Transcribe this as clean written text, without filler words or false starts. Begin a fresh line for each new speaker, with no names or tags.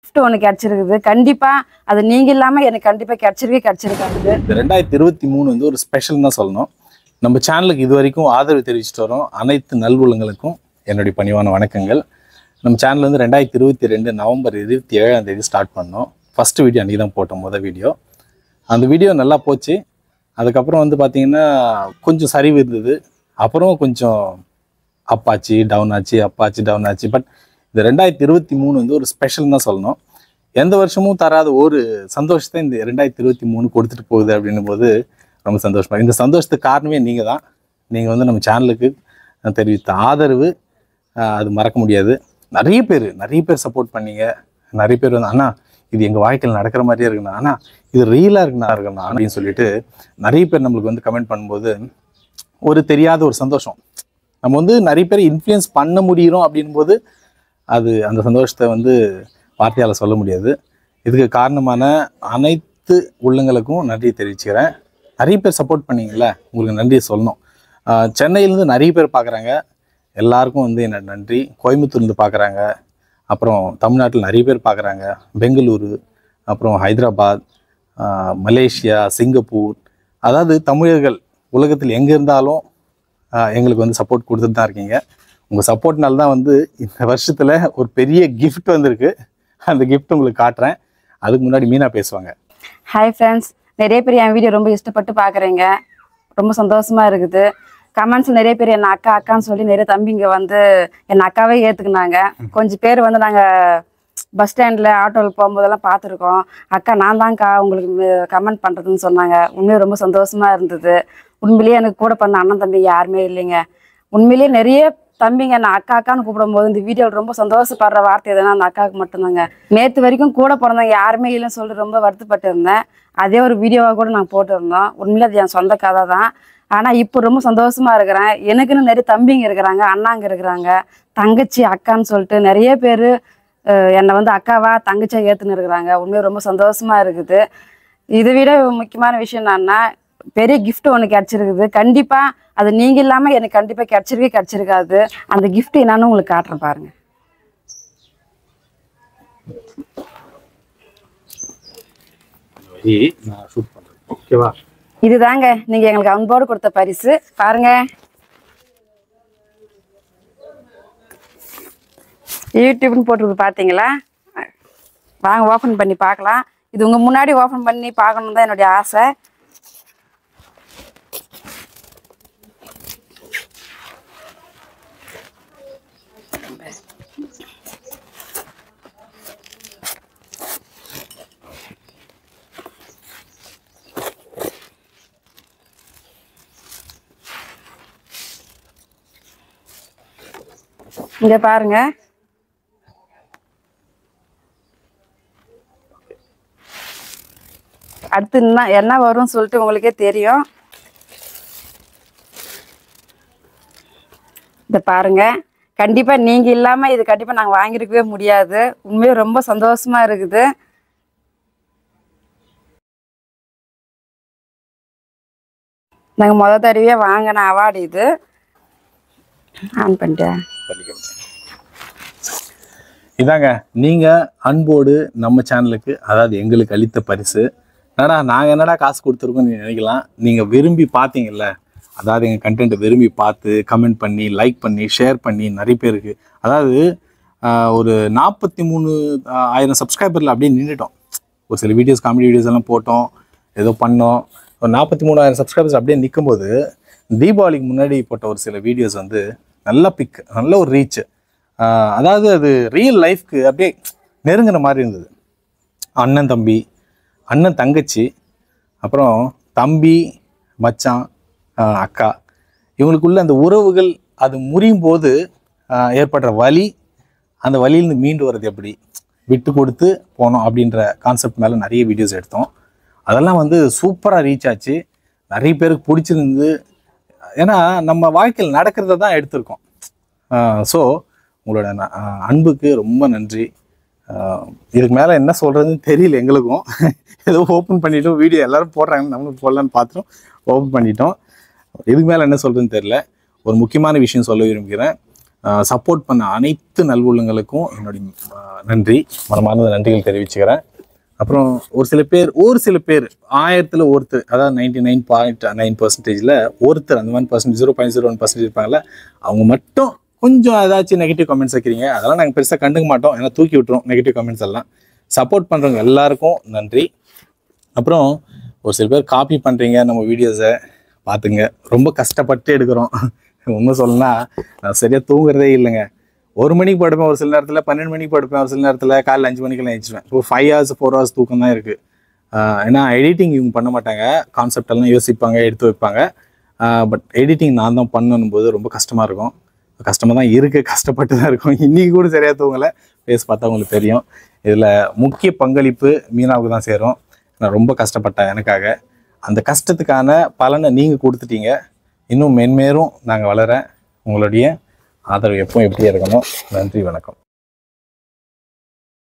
gift ஒன்று கிடைச்சிருக்குது. கண்டிப்பாக அது நீங்கள் இல்லாமல் எனக்கு கண்டிப்பாக கிடைச்சிருக்காது.
2023 வந்து ஒரு ஸ்பெஷல் தான் சொல்லணும். நம்ம சேனலுக்கு இது வரைக்கும் ஆதரவு தெரிவிச்சுட்டு வரோம் அனைத்து நல்வுள்ளங்களுக்கும் என்னுடைய பணிவான வணக்கங்கள். நம்ம சேனல் வந்து 2022 நவம்பர் 27ஆம் தேதி ஸ்டார்ட் பண்ணோம். ஃபஸ்ட்டு வீடியோ அன்றைக்கி தான் போட்டோம், மொதல் வீடியோ. அந்த வீடியோ நல்லா போச்சு. அதுக்கப்புறம் வந்து பார்த்திங்கன்னா கொஞ்சம் சரிவு இருந்தது. அப்புறம் கொஞ்சம் அப்பாச்சு டவுன் ஆச்சு. பட் இந்த 2023 வந்து ஒரு ஸ்பெஷல் தான் சொல்லணும். எந்த வருஷமும் தராத ஒரு சந்தோஷத்தை இந்த 2023 கொடுத்துட்டு போகுது அப்படின்னும் போது ரொம்ப சந்தோஷமாக. இந்த சந்தோஷத்துக்கு காரணமே நீங்கள் தான். நீங்கள் வந்து நம்ம சேனலுக்கு தெரிவித்த ஆதரவு அது மறக்க முடியாது. நிறைய பேர் சப்போர்ட் பண்ணீங்க. நிறைய பேர் வந்து அண்ணா இது எங்கள் வாழ்க்கையில் நடக்கிற மாதிரியே இருக்குண்ணா, அண்ணா இது ரியலாக இருக்குண்ணா அப்படின்னு சொல்லிட்டு நிறைய பேர் நம்மளுக்கு வந்து கமெண்ட் பண்ணும்போது ஒரு தெரியாத ஒரு சந்தோஷம். நம்ம வந்து நிறைய பேர் இன்ஃப்ளூயன்ஸ் பண்ண முடிகிறோம் அப்படின்போது அது அந்த சந்தோஷத்தை வந்து வார்த்தையால் சொல்ல முடியாது. இதுக்கு காரணமான அனைத்து உள்ளங்களுக்கும் நன்றி தெரிவிச்சுக்கிறேன். நிறைய பேர் சப்போர்ட் பண்ணீங்கல்ல, உங்களுக்கு நன்றியை சொல்லணும். சென்னையிலேருந்து நிறைய பேர் பார்க்குறாங்க, எல்லாருக்கும் வந்து என்ன நன்றி. கோயம்புத்தூர்லேருந்து பார்க்குறாங்க, அப்புறம் தமிழ்நாட்டில் நிறைய பேர் பார்க்குறாங்க, பெங்களூரு, அப்புறம் ஹைதராபாத், மலேசியா, சிங்கப்பூர், அதாவது தமிழர்கள் உலகத்தில் எங்கே இருந்தாலும் எங்களுக்கு வந்து சப்போர்ட் கொடுத்துட்டு தான் இருக்கீங்க. உங்கள் சப்போர்ட்னால தான் வந்து இந்த வருஷத்தில் ஒரு பெரிய கிஃப்ட் வந்திருக்கு. அந்த கிஃப்ட் உங்களுக்கு காட்டுறேன். அதுக்கு முன்னாடி மீனா பேசுவாங்க.
ஹாய் ஃப்ரெண்ட்ஸ், நிறைய பேர் என் வீடியோ ரொம்ப இஷ்டப்பட்டு பார்க்குறீங்க, ரொம்ப சந்தோஷமாக இருக்குது. கமெண்ட்ஸ் நிறைய பேர் என்னை அக்கான்னு சொல்லி நிறைய தம்பிங்க வந்து என்னை அக்காவே ஏற்றுக்குனாங்க. கொஞ்சம் பேர் வந்து நாங்கள் பஸ் ஸ்டாண்டில் ஆட்டோவில் போகும்போதெல்லாம் பார்த்துருக்கோம், அக்கா நான் தான்க்கா உங்களுக்கு கமெண்ட் பண்ணுறதுன்னு சொன்னாங்க. உண்மையாக ரொம்ப சந்தோஷமாக இருந்தது. உண்மையிலேயே எனக்கு கூட பண்ண அண்ணன் தம்பிங்க யாருமே இல்லைங்க. உண்மையிலேயே நிறைய தம்பிங்க நான் அக்கான்னு கூப்பிடும்போது இந்த வீடியோவில் ரொம்ப சந்தோஷப்படுற வார்த்தை எதுனா அந்த அக்காவுக்கு மட்டும்தாங்க. நேற்று வரைக்கும் கூட பிறந்தவங்க யாருமே இல்லைன்னு சொல்லிட்டு ரொம்ப வருத்தப்பட்டு இருந்தேன். அதே ஒரு வீடியோவாக கூட நாங்கள் போட்டுருந்தோம். உண்மையிலே அது என் சொந்த கதை தான். ஆனால் இப்போ ரொம்ப சந்தோஷமாக இருக்கிறேன். எனக்குன்னு நிறைய தம்பிங்க இருக்கிறாங்க, அண்ணாங்க இருக்கிறாங்க, தங்கச்சி அக்கான்னு சொல்லிட்டு நிறைய பேர் என்னை வந்து அக்காவா தங்கச்சியாக ஏற்றுன்னு இருக்கிறாங்க. உண்மையாக ரொம்ப சந்தோஷமாக இருக்குது. இதை விட முக்கியமான விஷயம் என்னன்னா, பெரிய கிஃப்ட் ஒன்று கிடைச்சிருக்குது. கண்டிப்பாக அது நீங்கள் இல்லாமல் எனக்கு கண்டிப்பாக கிடைச்சிருக்காது. அந்த கிஃப்ட் என்னன்னு உங்களுக்கு காட்டுறேன் பாருங்க. இதுதாங்க நீங்க எங்களுக்கு அன்போடு கொடுத்த பரிசு. பாருங்க, யூடியூப்னு போட்டுருக்கு பார்த்தீங்களா? வாங்க ஓப்பன் பண்ணி பார்க்கலாம். இது உங்கள் முன்னாடி ஓப்பன் பண்ணி பார்க்கணும் தான் என்னுடைய ஆசை. இங்க பாருங்க, அடுத்து என்ன வரும்னு சொல்லிட்டு உங்களுக்கே தெரியும். இதை பாருங்க, கண்டிப்பா நீங்க இல்லாம இது கண்டிப்பா நாங்க வாங்கிருக்கவே முடியாது. உண்மையே ரொம்ப சந்தோஷமா இருக்குது. நாங்க முத தடவையா வாங்கின அவார்டு இது. ஆன் பண்ணிட்டேன்.
இதாங்க நீங்கள் அன்போடு நம்ம சேனலுக்கு, அதாவது எங்களுக்கு அளித்த பரிசு. நாங்கள் என்னடா காசு கொடுத்துருக்கோம்னு நினைக்கலாம். நீங்கள் விரும்பி பார்த்தீங்கல்ல, அதாவது எங்கள் கண்டென்ட்டை விரும்பி பார்த்து கமெண்ட் பண்ணி லைக் பண்ணி ஷேர் பண்ணி நிறைய பேருக்கு, அதாவது ஒரு 43,000 சப்ஸ்கிரைபரில் அப்படியே நின்றுட்டோம். ஒரு சில வீடியோஸ், காமெடி வீடியோஸ் எல்லாம் போட்டோம், ஏதோ பண்ணோம். ஒரு 43,000 சப்ஸ்கிரைபர்ஸ் அப்படியே நிற்கும்போது தீபாவளிக்கு முன்னாடி போட்ட ஒரு சில வீடியோஸ் வந்து நல்ல பிக், நல்ல ஒரு ரீச். அதாவது அது ரியல் லைஃப்க்கு அப்படியே நெருங்கின மாதிரி இருந்தது. அண்ணன் தம்பி, அண்ணன் தங்கச்சி, அப்புறம் தம்பி மச்சான் அக்கா, இவங்களுக்குள்ள அந்த உறவுகள் அது முறியும் போது ஏற்படுற வலி, அந்த வலியிலேருந்து மீண்டு வர்றது எப்படி, விட்டு கொடுத்து போனோம் அப்படின்ற கான்செப்ட் மேலே நிறைய வீடியோஸ் எடுத்தோம். அதெல்லாம் வந்து சூப்பராக ரீச் ஆச்சு. நிறைய பேருக்கு பிடிச்சிருந்து. ஏன்னா நம்ம வாழ்க்கையில் நடக்கிறத தான் எடுத்திருக்கோம். ஸோ உங்களோட அன்புக்கு ரொம்ப நன்றி. இதுக்கு மேலே என்ன சொல்கிறதுன்னு தெரியல எங்களுக்கும். ஏதோ ஓப்பன் பண்ணிட்டோம், வீடியோ எல்லோரும் போடுறாங்கன்னு நம்மளும் போடலான்னு பார்த்துட்டோம், ஓப்பன் பண்ணிட்டோம். இதுக்கு மேலே என்ன சொல்கிறதுன்னு தெரியல. ஒரு முக்கியமான விஷயம் சொல்ல விரும்புகிறேன். சப்போர்ட் பண்ண அனைத்து நல்வுள்ளங்களுக்கும் என்னுடைய நன்றி, மனமார்ந்த நன்றிகள் தெரிவிச்சுக்கிறேன். அப்புறம் ஒரு சில பேர் 1000ல் ஒருத்தர், அதாவது 99.9% ஒருத்தர், அந்த மாதிரி 0.01% இருப்பாங்கல்ல, அவங்க மட்டும் கொஞ்சம் ஏதாச்சும் நெகட்டிவ் கமெண்ட்ஸ் வைக்கிறீங்க. அதெல்லாம் நாங்கள் பெருசாக கண்டுக்க மாட்டோம், ஏன்னா தூக்கி விட்டுரும் நெகட்டிவ் கமெண்ட்ஸ் எல்லாம். சப்போர்ட் பண்ணுறவங்க எல்லாருக்கும் நன்றி. அப்புறம் ஒரு சில பேர் காப்பி பண்ணுறீங்க நம்ம வீடியோஸை, பார்த்துங்க. ரொம்ப கஷ்டப்பட்டு எடுக்கிறோம். உண்மை சொல்லணும்னா நான் சரியாக தூங்குறதே இல்லைங்க. 1 மணிக்கு படுப்பேன், ஒரு சில நேரத்தில் 12 மணிக்கு படுப்பேன், ஒரு சில நேரத்தில் காலையில் 5 மணிக்கெல்லாம் எழுந்திருவேன். இப்போ 5 hours 4 hours தூக்கம் தான் இருக்குது. ஏன்னா எடிட்டிங் இவங்க பண்ண மாட்டாங்க, கான்செப்ட் எல்லாம் யோசிப்பாங்க, எடுத்து வைப்பாங்க. பட் எடிட்டிங் நான் தான் பண்ணணும் போது ரொம்ப கஷ்டமாக இருக்கும். கஷ்டமாக தான் இருக்குது, கஷ்டப்பட்டு தான் இருக்கும். இன்றைக்கி கூட சரியாக தூங்கலை, ஃபேஸ் பார்த்தா உங்களுக்கு தெரியும். இதில் முக்கிய பங்களிப்பு மீனாவுக்கு தான் சேரும். நான் ரொம்ப கஷ்டப்பட்டேன் எனக்காக. அந்த கஷ்டத்துக்கான பலனை நீங்கள் கொடுத்துட்டீங்க. இன்னும் மென்மேலும் நாங்கள் வளர உங்களுடைய ஆதரவு எப்பவும் எப்படியே இருக்கணும். நன்றி, வணக்கம்.